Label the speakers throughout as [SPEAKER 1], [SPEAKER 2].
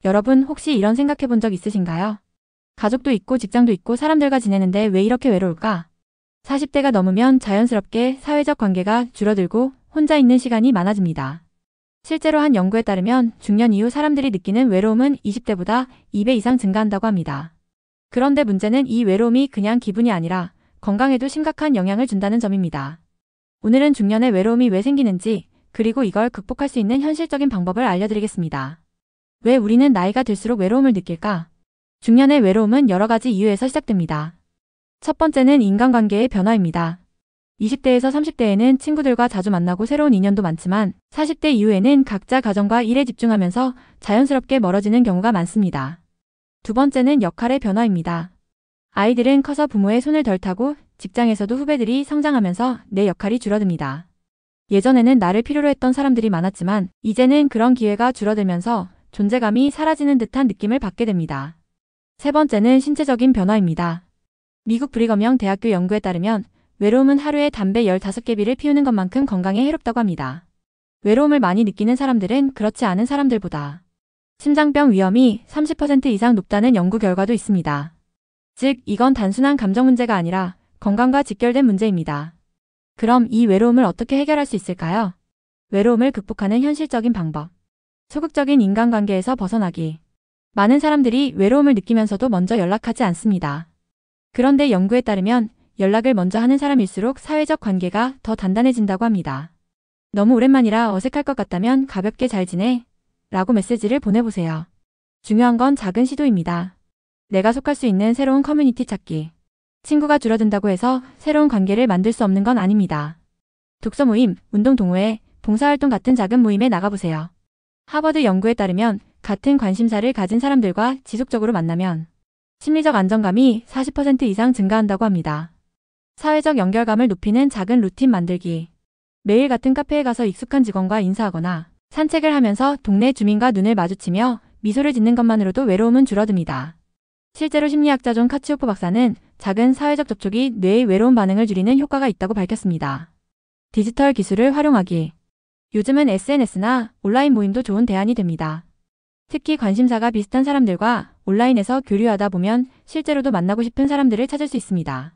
[SPEAKER 1] 여러분 혹시 이런 생각해 본 적 있으신가요? 가족도 있고 직장도 있고 사람들과 지내는데 왜 이렇게 외로울까? 40대가 넘으면 자연스럽게 사회적 관계가 줄어들고 혼자 있는 시간이 많아집니다. 실제로 한 연구에 따르면 중년 이후 사람들이 느끼는 외로움은 20대보다 2배 이상 증가한다고 합니다. 그런데 문제는 이 외로움이 그냥 기분이 아니라 건강에도 심각한 영향을 준다는 점입니다. 오늘은 중년의 외로움이 왜 생기는지, 그리고 이걸 극복할 수 있는 현실적인 방법을 알려드리겠습니다. 왜 우리는 나이가 들수록 외로움을 느낄까? 중년의 외로움은 여러 가지 이유에서 시작됩니다. 첫 번째는 인간관계의 변화입니다. 20대에서 30대에는 친구들과 자주 만나고 새로운 인연도 많지만 40대 이후에는 각자 가정과 일에 집중하면서 자연스럽게 멀어지는 경우가 많습니다. 두 번째는 역할의 변화입니다. 아이들은 커서 부모의 손을 덜 타고 직장에서도 후배들이 성장하면서 내 역할이 줄어듭니다. 예전에는 나를 필요로 했던 사람들이 많았지만 이제는 그런 기회가 줄어들면서 존재감이 사라지는 듯한 느낌을 받게 됩니다. 세 번째는 신체적인 변화입니다. 미국 브리검영 대학교 연구에 따르면 외로움은 하루에 담배 15개비를 피우는 것만큼 건강에 해롭다고 합니다. 외로움을 많이 느끼는 사람들은 그렇지 않은 사람들보다 심장병 위험이 30% 이상 높다는 연구 결과도 있습니다. 즉, 이건 단순한 감정 문제가 아니라 건강과 직결된 문제입니다. 그럼 이 외로움을 어떻게 해결할 수 있을까요? 외로움을 극복하는 현실적인 방법. 소극적인 인간관계에서 벗어나기. 많은 사람들이 외로움을 느끼면서도 먼저 연락하지 않습니다. 그런데 연구에 따르면 연락을 먼저 하는 사람일수록 사회적 관계가 더 단단해진다고 합니다. 너무 오랜만이라 어색할 것 같다면 가볍게 잘 지내? 라고 메시지를 보내보세요. 중요한 건 작은 시도입니다. 내가 속할 수 있는 새로운 커뮤니티 찾기. 친구가 줄어든다고 해서 새로운 관계를 만들 수 없는 건 아닙니다. 독서 모임, 운동 동호회, 봉사활동 같은 작은 모임에 나가보세요. 하버드 연구에 따르면 같은 관심사를 가진 사람들과 지속적으로 만나면 심리적 안정감이 40% 이상 증가한다고 합니다. 사회적 연결감을 높이는 작은 루틴 만들기. 매일 같은 카페에 가서 익숙한 직원과 인사하거나 산책을 하면서 동네 주민과 눈을 마주치며 미소를 짓는 것만으로도 외로움은 줄어듭니다. 실제로 심리학자 존 카치오프 박사는 작은 사회적 접촉이 뇌의 외로움 반응을 줄이는 효과가 있다고 밝혔습니다. 디지털 기술을 활용하기. 요즘은 SNS나 온라인 모임도 좋은 대안이 됩니다. 특히 관심사가 비슷한 사람들과 온라인에서 교류하다 보면 실제로도 만나고 싶은 사람들을 찾을 수 있습니다.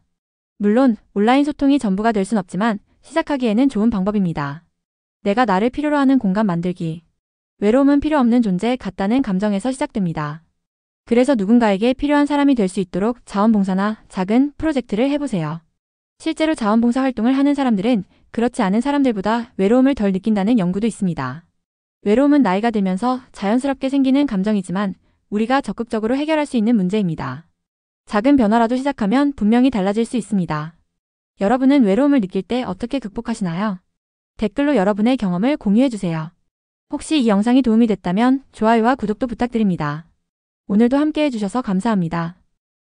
[SPEAKER 1] 물론 온라인 소통이 전부가 될 순 없지만 시작하기에는 좋은 방법입니다. 내가 나를 필요로 하는 공간 만들기. 외로움은 필요 없는 존재 같다는 감정에서 시작됩니다. 그래서 누군가에게 필요한 사람이 될 수 있도록 자원봉사나 작은 프로젝트를 해보세요. 실제로 자원봉사 활동을 하는 사람들은 그렇지 않은 사람들보다 외로움을 덜 느낀다는 연구도 있습니다. 외로움은 나이가 들면서 자연스럽게 생기는 감정이지만 우리가 적극적으로 해결할 수 있는 문제입니다. 작은 변화라도 시작하면 분명히 달라질 수 있습니다. 여러분은 외로움을 느낄 때 어떻게 극복하시나요? 댓글로 여러분의 경험을 공유해주세요. 혹시 이 영상이 도움이 됐다면 좋아요와 구독도 부탁드립니다. 오늘도 함께 해주셔서 감사합니다.